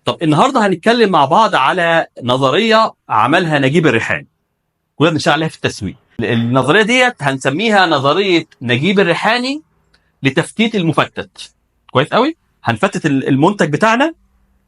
طب النهارده هنتكلم مع بعض على نظريه عملها نجيب الريحاني، كنا بنشتغل عليها في التسويق. النظريه ديت هنسميها نظريه نجيب الريحاني لتفتيت المفتت. كويس قوي. هنفتت المنتج بتاعنا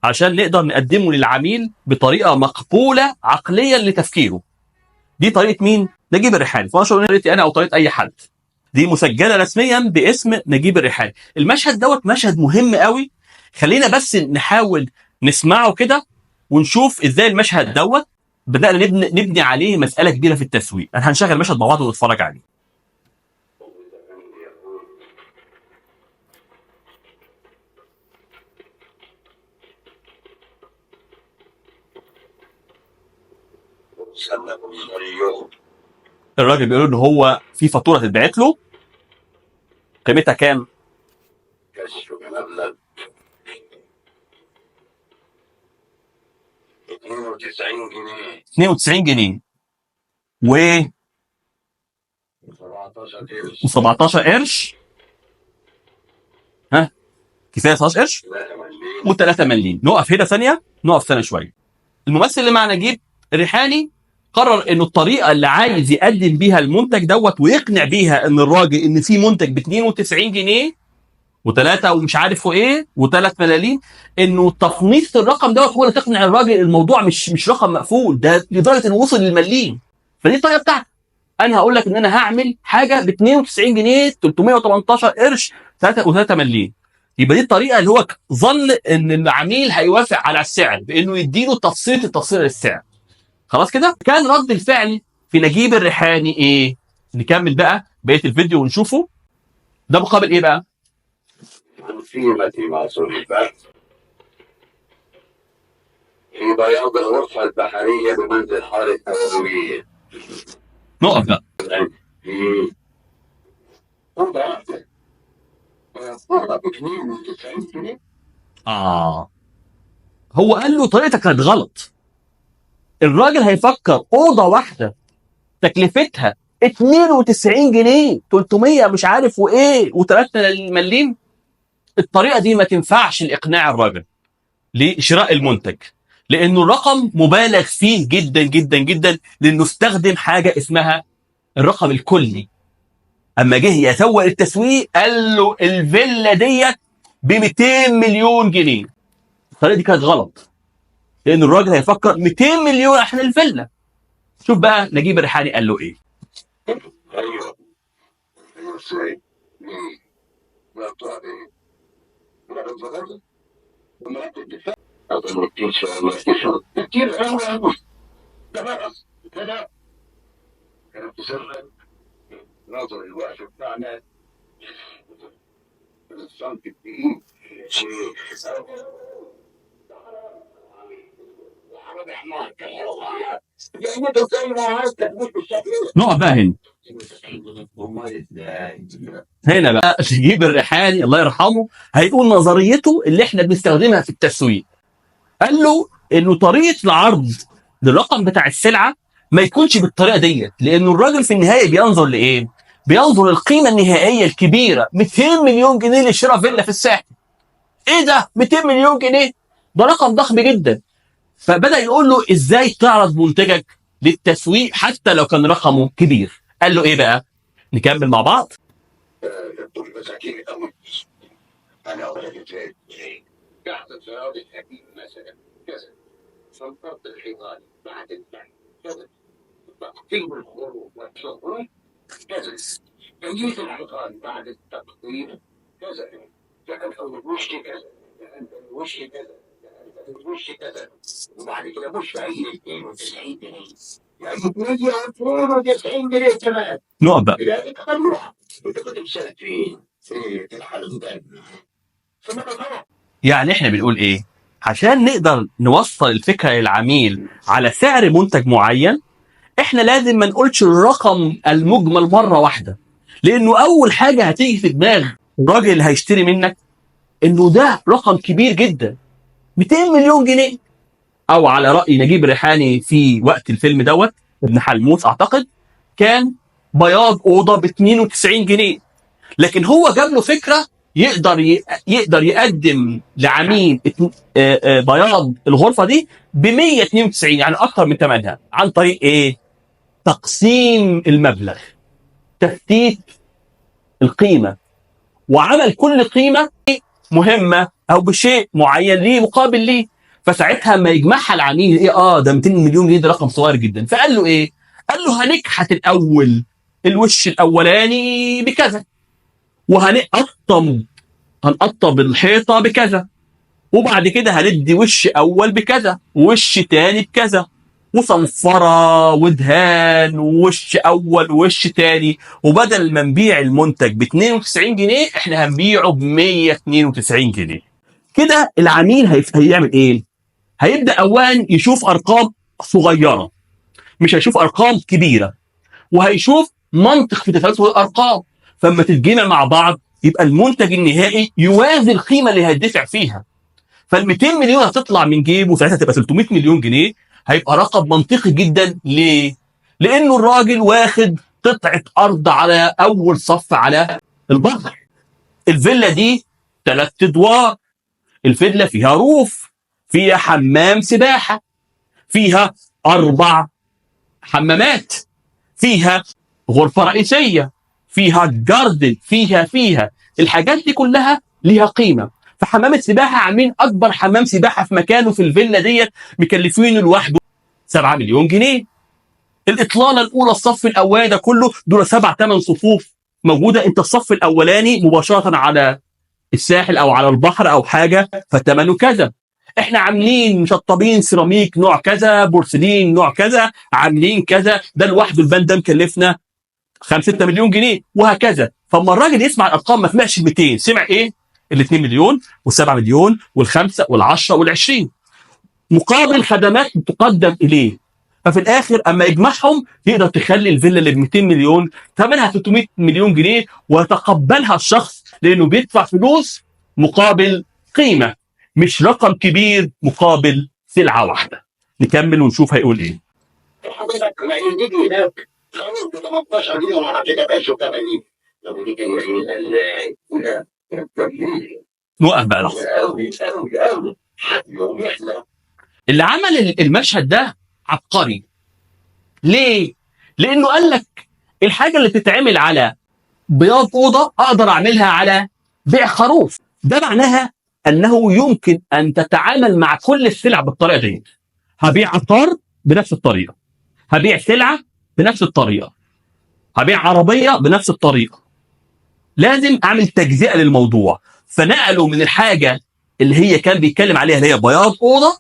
عشان نقدر نقدمه للعميل بطريقه مقبوله عقليا لتفكيره. دي طريقه مين؟ نجيب الريحاني. فانا طريقتي انا او طريقه اي حد، دي مسجله رسميا باسم نجيب الريحاني. المشهد دوت مشهد مهم قوي، خلينا بس نحاول نسمعه كده ونشوف ازاي المشهد دوت بدأنا نبني عليه مسألة كبيرة في التسويق. هنشغل المشهد مع بعض ونتفرج عليه. الراجل بيقول ان هو في فاتورة تتبعت له قيمتها كام؟ 92 جنيه 92 جنيه و 17 قرش. ها كفايه 17 قرش و3 مليم. نقف هنا ثانيه، نقف ثانيه شويه. الممثل اللي مع نجيب الريحاني قرر انه الطريقه اللي عايز يقدم بيها المنتج دوت ويقنع بيها ان الراجل ان في منتج ب 92 جنيه و3 ومش عارف ايه و3 ملاليم، انه تفنيط الرقم دوت هو اللي تقنع الراجل. الموضوع مش رقم مقفول، ده لدرجه انه وصل للمليم. فدي الطريقه بتاعتي. انا هقول لك ان انا هعمل حاجه ب 92 جنيه 318 قرش 3 مليم. يبقى دي الطريقه اللي هو ظن ان العميل هيوافق على السعر بانه يديله تفصيل للسعر. خلاص كده. كان رد الفعل في نجيب الريحاني ايه؟ نكمل بقى بقيه الفيديو ونشوفه. ده مقابل ايه بقى؟ قيمة ما صرف في بياض الغرفة البحرية بمنزل حارة التسويق. نقف بقى. هو قال له طريقتك كانت غلط. الراجل هيفكر اوضه واحده تكلفتها 92 جنيه 300 مش عارف وايه و3 مليم. الطريقه دي ما تنفعش لاقناع الراجل لشراء المنتج، لانه الرقم مبالغ فيه جدا جدا جدا، لانه استخدم حاجه اسمها الرقم الكلي. اما جه يسوق التسويق قال له الفيلا ديت ب 200 مليون جنيه. الطريقه دي كانت غلط، لان الراجل هيفكر 200 مليون عشان الفيلا. شوف بقى نجيب الريحاني قال له ايه. ايوه ناظر الوقت بتاعنا الصنف الدقيق نقف بقى هنا. هنا بقى نجيب الريحاني الله يرحمه هيقول نظريته اللي احنا بنستخدمها في التسويق. قال له انه طريقه العرض للرقم بتاع السلعه ما يكونش بالطريقه ديت، لانه الراجل في النهايه بينظر لايه؟ بينظر للقيمه النهائيه الكبيره 200 مليون جنيه لشراء فيلا في الساحل. ايه ده 200 مليون جنيه؟ ده رقم ضخم جدا. فبدأ يقول له ازاي تعرض منتجك للتسويق حتى لو كان رقمه كبير. قال له ايه بقى؟ نكمل مع بعض. انا قاعدة في الحديد مثلا كذا صنفرت الحيطان بعد البيع كذا تقطيب الخروج والشغل كذا تنجيز الحيطان بعد التقطيب كذا الوش كذا الوش كذا الوش كذا وبعد كده مش هي 92 جنيه يعني 92 جنيه كمان. نقف بقى. لا تخلوها وتاخد سنتين في الحلم ده. يعني احنا بنقول ايه؟ عشان نقدر نوصل الفكره للعميل على سعر منتج معين، احنا لازم ما نقولش الرقم المجمل مره واحده، لانه اول حاجه هتيجي في دماغ الراجل اللي هيشتري منك انه ده رقم كبير جدا 200 مليون جنيه. او على راي نجيب الريحاني في وقت الفيلم دوت ابن حلموس اعتقد كان بياض اوضه ب 92 جنيه. لكن هو جاب له فكره يقدر يقدم لعميل بياض الغرفه دي ب 192، يعني اكتر من ثمنها، عن طريق ايه؟ تقسيم المبلغ، تثبيت القيمه، وعمل كل قيمه مهمه او بشيء معين ليه مقابل ليه. فساعتها ما يجمعها العميل ايه، ده 200 مليون جنيه، ده رقم صغير جدا. فقال له ايه؟ قال له هنكحت الاول الوش الاولاني بكذا، هنقطب الحيطه بكذا، وبعد كده هندي وش اول بكذا ووش تاني بكذا، وصنفره ودهان ووش اول ووش تاني، وبدل ما نبيع المنتج ب 92 جنيه احنا هنبيعه ب 192 جنيه. كده العميل هيعمل ايه؟ هيبدا اولا يشوف ارقام صغيره، مش هيشوف ارقام كبيره، وهيشوف منطق في تسلسل الارقام. فلما تتجمع مع بعض يبقى المنتج النهائي يوازي القيمه اللي هيدفع فيها. فال 200 مليون هتطلع من جيبه وساعتها تبقى 300 مليون جنيه. هيبقى رقم منطقي جدا. ليه؟ لانه الراجل واخد قطعه ارض على اول صف على البحر. الفيلا دي 3 ادوار، الفيلا فيها روف، فيها حمام سباحه، فيها 4 حمامات، فيها غرفه رئيسيه، فيها جاردن، فيها الحاجات دي كلها ليها قيمه. فحمام السباحه عاملين اكبر حمام سباحه في مكانه في الفيلا ديت، مكلفينه لوحده 7 مليون جنيه. الاطلاله الاولى الصف الاولاني ده كله دول 7 8 صفوف موجوده، انت الصف الاولاني مباشره على الساحل او على البحر او حاجه، فثمنه كذا. احنا عاملين مشطبين سيراميك نوع كذا، بورسلين نوع كذا، عاملين كذا، ده لوحده البند ده مكلفنا 5 6 مليون جنيه، وهكذا. فاما الراجل يسمع الارقام ما سمعش 200، سمع ايه؟ ال 2 مليون وال7 مليون وال5 وال10 وال20 مقابل خدمات تقدم اليه. ففي الاخر اما يجمعهم تقدر تخلي الفيلا اللي ب 200 مليون ثمنها 300 مليون جنيه، ويتقبلها الشخص لانه بيدفع فلوس مقابل قيمه، مش رقم كبير مقابل سلعه واحده. نكمل ونشوف هيقول ايه. حضرتك ما يجي هناك خلاص ب 18 جنيه ولا كده بقى 80. لو دي كان لا نوقف بقى لحظه. اللي عمل المشهد ده عبقري. ليه؟ لانه قال لك الحاجه اللي بتتعمل على بياض اوضه اقدر اعملها على بيع خروف. ده معناها انه يمكن ان تتعامل مع كل السلع بالطريقه دي. هبيع عطار بنفس الطريقه، هبيع سلعه بنفس الطريقه، هبيع عربيه بنفس الطريقه. لازم اعمل تجزئه للموضوع. فنقلوا من الحاجه اللي هي كان بيتكلم عليها اللي هي بياض اوضه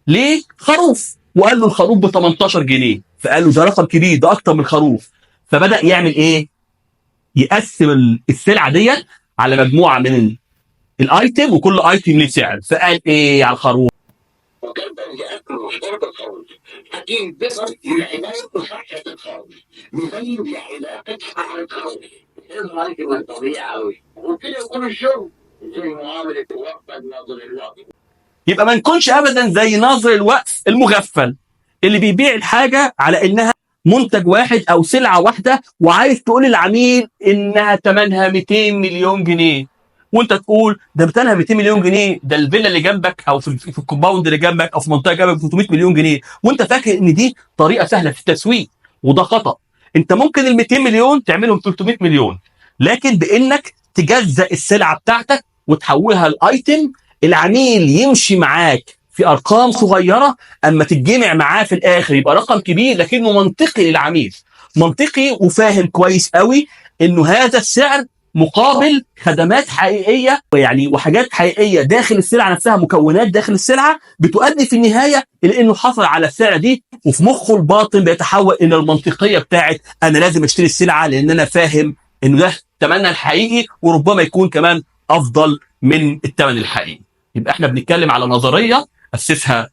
لخروف، وقال له الخروف ب 18 جنيه. فقال له ده رقم كبير، ده اكتر من الخروف. فبدا يعمل ايه؟ يقسم السلعه ديت على مجموعه من الايتم، وكل ايتم ليه سعر. فقال ايه على الخروف؟ وكان ياكل ويشرب الخروف، اكيد بصر لعنايه بصحه الخروف، مبين لعلاقه مع الخروف. ايه رايك من طبيعي قوي، وكده يكون الشرب زي معامله وقت ناظر الوقت. يبقى ما نكونش ابدا زي ناظر الوقف المغفل اللي بيبيع الحاجه على انها منتج واحد او سلعه واحده، وعايز تقول للعميل انها ثمنها 200 مليون جنيه، وانت تقول ده ثمنها 200 مليون جنيه، ده الفيلا اللي جنبك او في الكومباوند اللي جنبك او في منطقه جنبك 300 مليون جنيه، وانت فاكر ان دي طريقه سهله في التسويق. وده خطا. انت ممكن ال 200 مليون تعملهم 300 مليون، لكن بانك تجزأ السلعه بتاعتك وتحولها لايتم، العميل يمشي معاك في ارقام صغيره، اما تتجمع معاه في الاخر يبقى رقم كبير لكنه منطقي للعميل، منطقي وفاهم كويس قوي انه هذا السعر مقابل خدمات حقيقيه يعني وحاجات حقيقيه داخل السلعه نفسها، مكونات داخل السلعه بتؤدي في النهايه الى انه حصل على السعر دي، وفي مخه الباطن بيتحول الى المنطقيه بتاعت انا لازم اشتري السلعه لان انا فاهم انه ده ثمنها الحقيقي، وربما يكون كمان افضل من الثمن الحقيقي. يبقى احنا بنتكلم على نظريه اسسها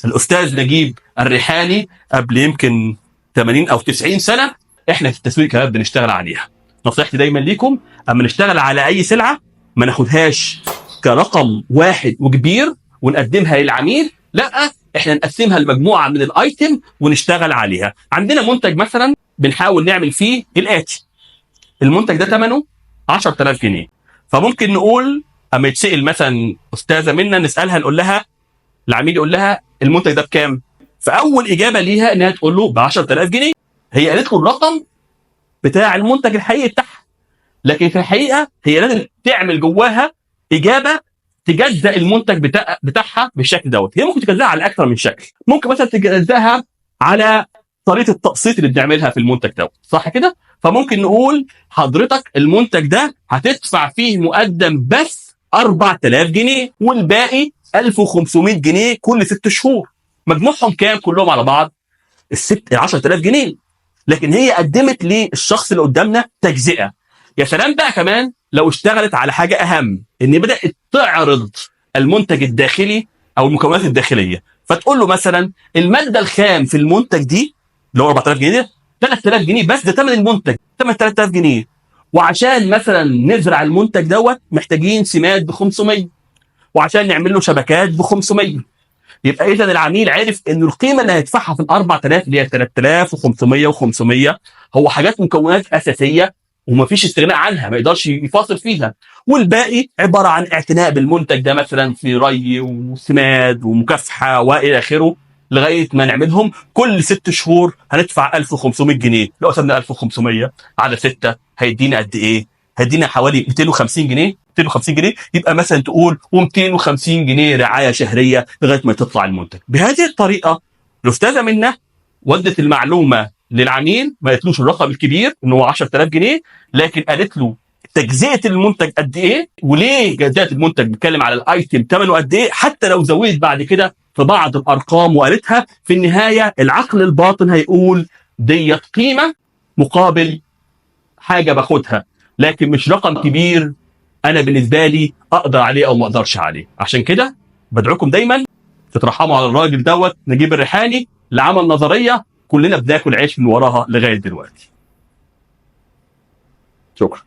الاستاذ نجيب الريحاني قبل يمكن 80 او 90 سنه، احنا في التسويق كمان بنشتغل عليها. نصيحتي دايما ليكم اما نشتغل على اي سلعه ما ناخدهاش كرقم واحد وكبير ونقدمها للعميل، لا احنا نقسمها لمجموعه من الايتم ونشتغل عليها. عندنا منتج مثلا بنحاول نعمل فيه الاتي، المنتج ده ثمنه 10000 جنيه، فممكن نقول اما يتسال مثلا استاذه منا نسالها نقول لها العميل يقول لها المنتج ده بكام؟ فاول اجابه ليها انها تقول له ب 10000 جنيه. هي قالت له الرقم بتاع المنتج الحقيقي بتاعها، لكن في الحقيقه هي لازم تعمل جواها اجابه تجزأ المنتج بتاعها بالشكل دوت. هي ممكن تجزأها على اكثر من شكل، ممكن مثلا تجزأها على طريقه التقسيط اللي بنعملها في المنتج دوت، صح كده؟ فممكن نقول حضرتك المنتج ده هتدفع فيه مقدم بس 4000 جنيه والباقي 1500 جنيه كل 6 شهور. مجموعهم كام كلهم على بعض؟ ال 10000 جنيه. لكن هي قدمت للشخص اللي قدامنا تجزئه. يا سلام بقى كمان لو اشتغلت على حاجه اهم، ان بدات تعرض المنتج الداخلي او المكونات الداخليه، فتقول له مثلا الماده الخام في المنتج دي اللي هو 4000 جنيه 3000 جنيه بس، ده ثمن المنتج 8000 جنيه. وعشان مثلا نزرع المنتج دوت محتاجين سماد ب 500، وعشان نعمل له شبكات ب 500. يبقى اذا العميل عرف ان القيمه اللي هيدفعها في ال 4000 اللي هي 3500 و500 هو حاجات مكونات اساسيه ومفيش استغناء عنها، ما يقدرش يفاصل فيها، والباقي عباره عن اعتناء بالمنتج ده مثلا في ري وسماد ومكافحه والى اخره، لغايه ما نعملهم كل 6 شهور هندفع 1500 جنيه. لو قسمنا 1500 على 6 هيدينا قد ايه؟ هيدينا حوالي 250 جنيه. 250 جنيه يبقى مثلا تقول و250 جنيه رعايه شهريه لغايه ما تطلع المنتج. بهذه الطريقه الاستاذه منا ودت المعلومه للعميل، ما قالتلوش الرقم الكبير ان هو 10000 جنيه، لكن قالت له تجزئه المنتج قد ايه، وليه جزئه المنتج بيتكلم على الايتم ثمنه قد ايه، حتى لو زودت بعد كده في بعض الارقام وقالتها في النهايه العقل الباطن هيقول ديت قيمه مقابل حاجه باخدها، لكن مش رقم كبير انا بالنسبه لي اقدر عليه او ما اقدرش عليه. عشان كده بدعوكم دايما تترحموا على الراجل دوت نجيب الريحاني اللي عمل نظريه كلنا بناكل عيش من وراها لغايه دلوقتي. شكرا.